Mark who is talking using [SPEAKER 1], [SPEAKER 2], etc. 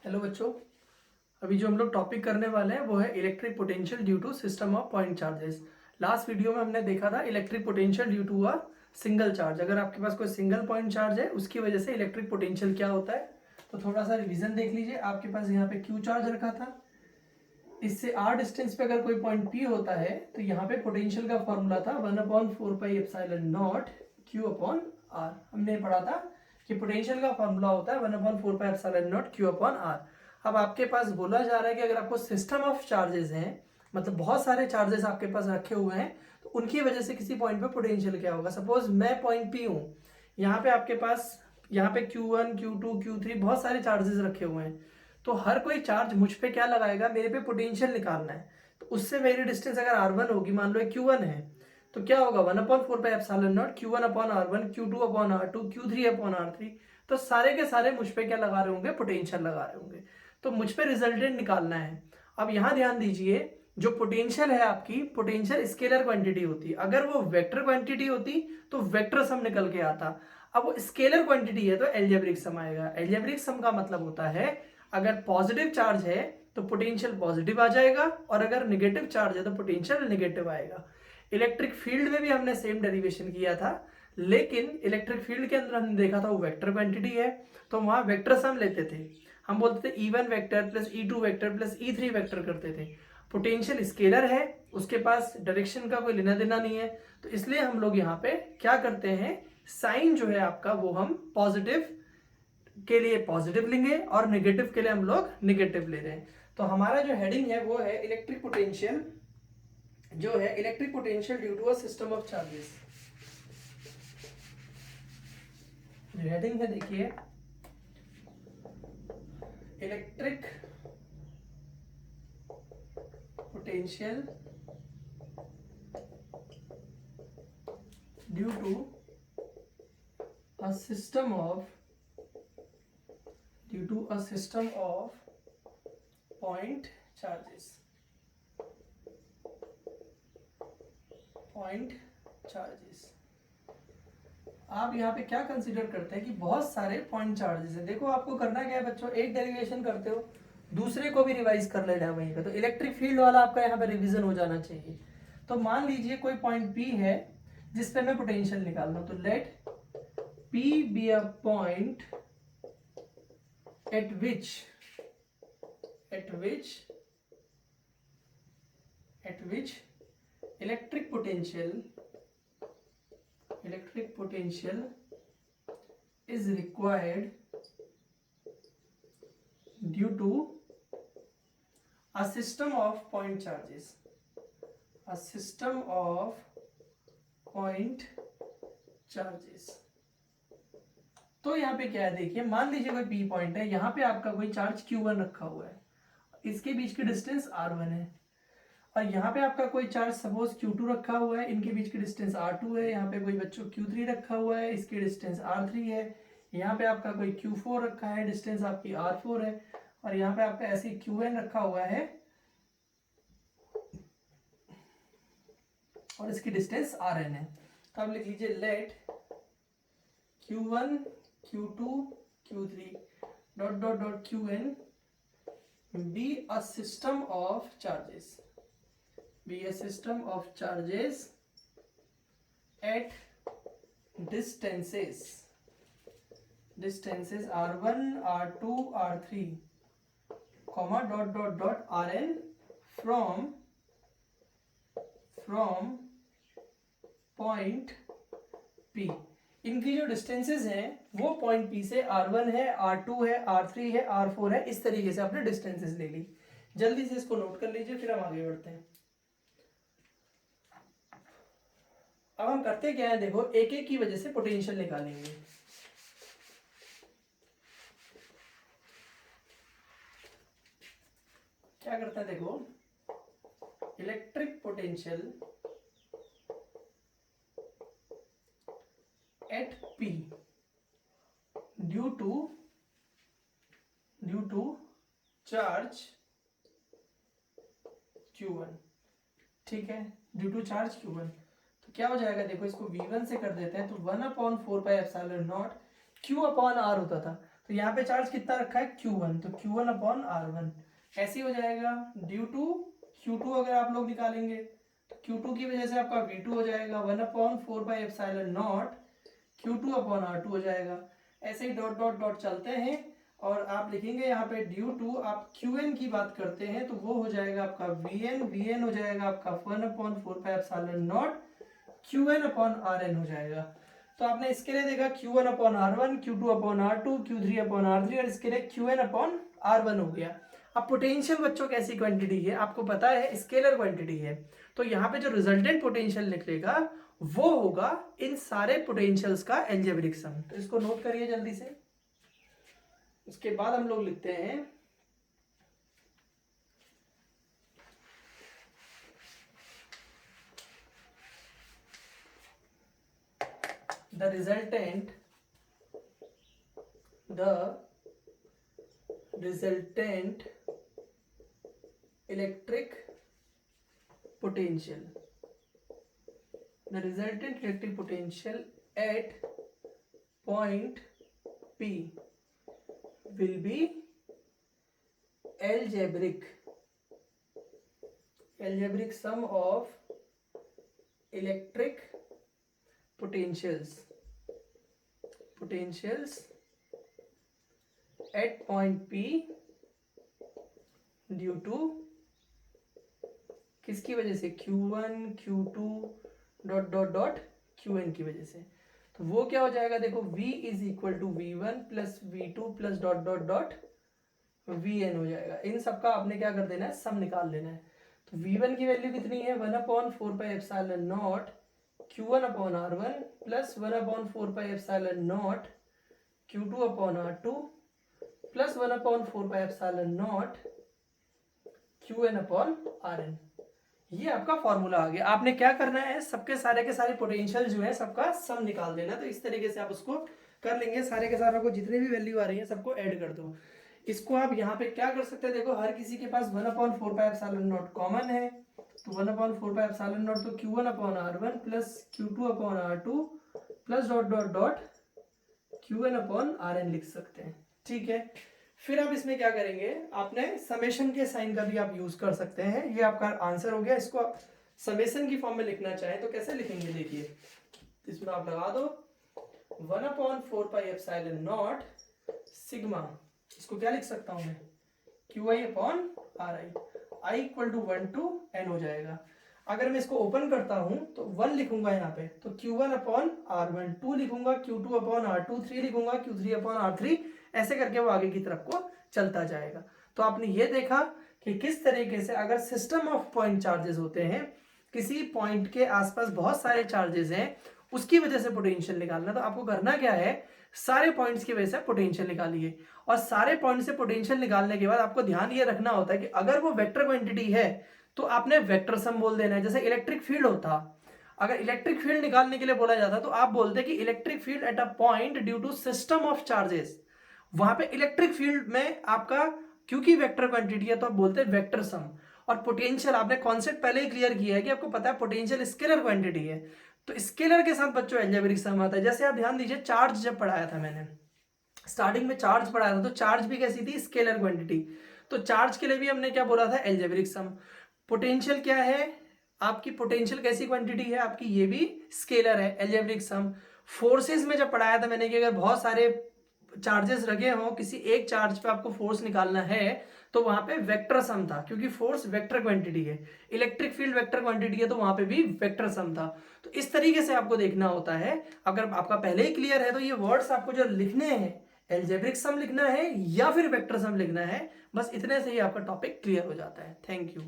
[SPEAKER 1] Hello बच्चों। अभी जो हम लोग टॉपिक करने वाले हैं वो है electric potential due to system of point charges. Last video में हमने देखा था electric potential due to a single charge. अगर आपके पास कोई सिंगल पॉइंट चार्ज है उसकी वजह से इलेक्ट्रिक पोटेंशियल क्या होता है, तो थोड़ा सा रिवीजन देख लीजिए। आपके पास यहाँ पे क्यू चार्ज रखा था, इससे आर डिस्टेंस पे अगर कोई पॉइंट पी होता है तो यहाँ पे पोटेंशियल का फॉर्मूला था 1/4πε0 क्यू अपॉन आर। हमने पढ़ा था कि पोटेंशियल का फॉर्मूला होता है 1/4πε0 क्यू अपॉन आर। अब आपके पास बोला जा रहा है कि अगर आपको सिस्टम ऑफ चार्जेस हैं, मतलब बहुत सारे चार्जेस आपके पास रखे हुए हैं, तो उनकी वजह से किसी पॉइंट पे पोटेंशियल क्या होगा। सपोज मैं पॉइंट पी हूँ, यहाँ पे आपके पास यहाँ पे Q1 Q2 Q3 बहुत सारे चार्जेस रखे हुए हैं, तो हर कोई चार्ज मुझ पे क्या लगाएगा, मेरे पे पोटेंशियल निकालना है। तो उससे मेरी डिस्टेंस अगर r1 होगी, मान लो Q1 है, तो क्या होगा 1/4πε0 Q1 upon r1 Q2 upon r2 Q3 upon r3। तो सारे के सारे मुझ पे क्या लगा रहे होंगे, पोटेंशियल लगा रहे होंगे। तो मुझ पे रिजल्टेंट निकालना है। अब यहाँ ध्यान दीजिए, जो पोटेंशियल है आपकी, पोटेंशियल स्केलर क्वांटिटी होती है। अगर वो वेक्टर क्वांटिटी होती तो वेक्टर सम निकल के आता। अब वो स्केलर क्वांटिटी है तो एल्जेब्रिक सम आएगा। एल्जेब्रिक सम का मतलब होता है अगर पॉजिटिव चार्ज है तो पोटेंशियल पॉजिटिव आ जाएगा, और अगर नेगेटिव चार्ज है तो पोटेंशियल नेगेटिव आएगा। इलेक्ट्रिक फील्ड में भी हमने सेम डेरिवेशन किया था, लेकिन इलेक्ट्रिक फील्ड के अंदर हमने देखा था वो वेक्टर क्वांटिटी है, तो वहां वेक्टर सम लेते थे। हम बोलते थे E1 vector plus E2 vector plus E3 vector करते थे। पोटेंशियल स्केलर है, उसके पास डायरेक्शन का कोई लेना देना नहीं है, तो इसलिए हम लोग यहाँ पे क्या करते हैं, साइन जो है आपका वो हम पॉजिटिव के लिए पॉजिटिव लेंगे और नेगेटिव के लिए हम लोग नेगेटिव ले रहे हैं। तो हमारा जो हेडिंग है वो है इलेक्ट्रिक पोटेंशियल, जो है electric potential due to a system of charges. जो हेडिंग है देखिए, electric potential due to a system of point charges. Point charges आप यहाँ पे क्या कंसीडर करते हैं कि बहुत सारे पॉइंट चार्जेस हैं। देखो आपको करना क्या है बच्चों, एक डेरिवेशन करते हो, दूसरे को भी रिवाइज कर लेना है वहीं पे। तो इलेक्ट्रिक फील्ड वाला आपका यहाँ पे रिवीजन हो जाना चाहिए। तो मान लीजिए कोई पॉइंट P है जिस पे मैं पोटेंशियल निकाल रहा हूँ, तो let P be a point at which electric potential is required due to a system of point charges. तो यहाँ पे क्या है देखिए, मान लीजिए कोई P पॉइंट है, यहाँ पे आपका कोई चार्ज Q1 रखा हुआ है, इसके बीच की डिस्टेंस R1 है, और यहाँ पे आपका कोई चार्ज सपोज Q2 रखा हुआ है, इनके बीच की डिस्टेंस R2 है। यहाँ पे कोई बच्चों Q3 रखा हुआ है, इसकी डिस्टेंस R3 है। यहाँ पे आपका कोई Q4 रखा है, डिस्टेंस आपकी R4 है, और यहाँ पे आपका ऐसे Qn रखा हुआ है और इसकी डिस्टेंस Rn है। तो आप लिख लीजिए let Q1 Q2 Q3 dot dot dot Qn be a system of charges at distances R1 R2 R3 comma dot dot dot Rn from point P। इनकी जो डिस्टेंसेस हैं वो पॉइंट P से R1 है, R2 है, R3 है, R4 है, इस तरीके से आपने डिस्टेंसेस ले ली। जल्दी से इसको नोट कर लीजिए, फिर हम आगे बढ़ते हैं। अब हम करते क्या है, देखो एक एक की वजह से पोटेंशियल निकालेंगे। क्या करता है देखो, electric potential at P due to charge Q1। ठीक है, ड्यू टू चार्ज Q1, तो क्या हो जाएगा देखो, इसको V1 से कर देते हैं, तो 1/4πε0 Q अपॉन R होता था, तो यहाँ पे चार्ज कितना रखा है Q1, तो Q1 अपॉन R1 ऐसे ही हो जाएगा। ड्यू टू Q2 अगर आप लोग निकालेंगे तो Q2 की वजह से आपका V2 हो जाएगा 1/4 Q2 अपॉन R2 हो जाएगा। ऐसे ही डॉट डॉट डॉट चलते हैं और आप लिखेंगे यहाँ पे ड्यू टू, आप Qn की बात करते हैं तो वो हो जाएगा आपका Vn हो जाएगा आपका 1/4 Qn अपॉन Rn हो जाएगा। तो आपने इसके लिए देखा Q1 upon R1, Q2 upon R2, Q3 upon R3 और इसके लिए Qn अपॉन R1 हो गया। अब पोटेंशियल बच्चों कैसी क्वांटिटी है आपको पता है, स्केलर क्वांटिटी है, तो यहाँ पे जो रिजल्टेंट पोटेंशियल निकलेगा वो होगा इन सारे पोटेंशियल्स का एल्जेब्रिक सम। तो इसको नोट करिए जल्दी से। उसके बाद हम लोग लिखते हैं the resultant electric potential at point P will be algebraic sum of electric potentials at point P due to किसकी वजह से, Q1 Q2 dot dot dot Qn की वजह से। तो वो क्या हो जाएगा, देखो V is equal to V1 plus V2 plus dot dot dot Vn हो जाएगा। इन सबका आपने क्या कर देना है, सम निकाल लेना है। तो V1 की वैल्यू कितनी है 1/4 Q1 upon R1 plus 1/4 Q2 upon R2 plus 1/4 Qn upon Rn। ये आपका फॉर्मूला आ गया। आपने क्या करना है, सबके सारे के सारे पोटेंशियल जो है सबका सम निकाल देना। तो इस तरीके से आप उसको कर लेंगे। सारे के सारों को जितने भी वैल्यू आ रही है सबको ऐड कर दो। इसको आप यहाँ पे क्या कर सकते हैं, देखो हर किसी के पास 1/4 कॉमन है, तो 1/4 तो Q1 upon R1 plus Q2 upon R2 plus dot dot dot Qn upon Rn लिख सकते हैं। ठीक है, फिर आप इसमें क्या करेंगे, आपने समेशन के साइन का भी आप यूज कर सकते हैं। ये आपका आंसर हो गया। इसको आप समेशन की फॉर्म में लिखना चाहें तो कैसे लिखेंगे, देखिए इसमें आप लगा दो 1/4 सिग्मा, इसको क्या लिख सकता हूं मैं, QI upon RI, I equal to 1 to n हो जाएगा। अगर मैं इसको ओपन करता हूं तो 1 लिखूंगा यहाँ पे, तो Q1 अपॉन R1, 2 लिखूंगा Q2 अपॉन R2, 3 लिखूंगा Q3 अपॉन R3, ऐसे करके वो आगे की तरफ को चलता जाएगा। तो आपने ये देखा कि किस तरीके से अगर सिस्टम ऑफ पॉइंट चार्जेस होते हैं, किसी पॉइंट के आसपास बहुत सारे चार्जेस हैं, उसकी वजह से पोटेंशियल निकालना। तो आपको करना क्या है, सारे पॉइंट्स की वजह से पोटेंशियल निकालिए, और सारे पॉइंट से पोटेंशियल निकालने के बाद आपको ध्यान ये रखना होता है कि अगर वो वेक्टर क्वांटिटी है तो आपने वेक्टर सम बोल देना है। जैसे इलेक्ट्रिक फील्ड होता, अगर इलेक्ट्रिक फील्ड निकालने के लिए बोला जाता तो आप बोलते कि electric field at a point due to system of charges. वहां पे इलेक्ट्रिक फील्ड में आपका क्योंकि वेक्टर क्वांटिटी है तो आप बोलते हैं वेक्टर सम। और पोटेंशियल आपने कॉन्सेप्ट पहले ही क्लियर किया है कि आपको पता है पोटेंशियल स्केलर क्वांटिटी है, तो स्केलर के साथ बच्चों एल्जेब्रिक सम आता है। जैसे आप ध्यान दीजिए, चार्ज जब पढ़ाया था मैंने स्टार्टिंग में, चार्ज पढ़ाया था तो चार्ज भी कैसी थी, स्केलर क्वांटिटी। तो चार्ज के लिए भी हमने क्या बोला था, एल्जेब्रिक सम। पोटेंशियल क्या है आपकी, पोटेंशियल कैसी क्वांटिटी है आपकी, ये भी स्केलर है, एल्जेब्रिक सम। फोर्सेस में जब पढ़ाया था मैंने कि अगर बहुत सारे चार्जेस रखे हों, किसी एक चार्ज पे आपको फोर्स निकालना है तो वहां पे वेक्टर सम था, क्योंकि फोर्स वेक्टर क्वांटिटी है, इलेक्ट्रिक फील्ड वेक्टर क्वांटिटी है, तो वहां पे भी वेक्टर सम था। तो इस तरीके से आपको देखना होता है। अगर आपका पहले ही क्लियर है तो ये वर्ड्स आपको जो लिखने हैं, एल्जेब्रिक सम लिखना है या फिर वेक्टर सम लिखना है, बस इतने से ही आपका टॉपिक क्लियर हो जाता है। Thank you.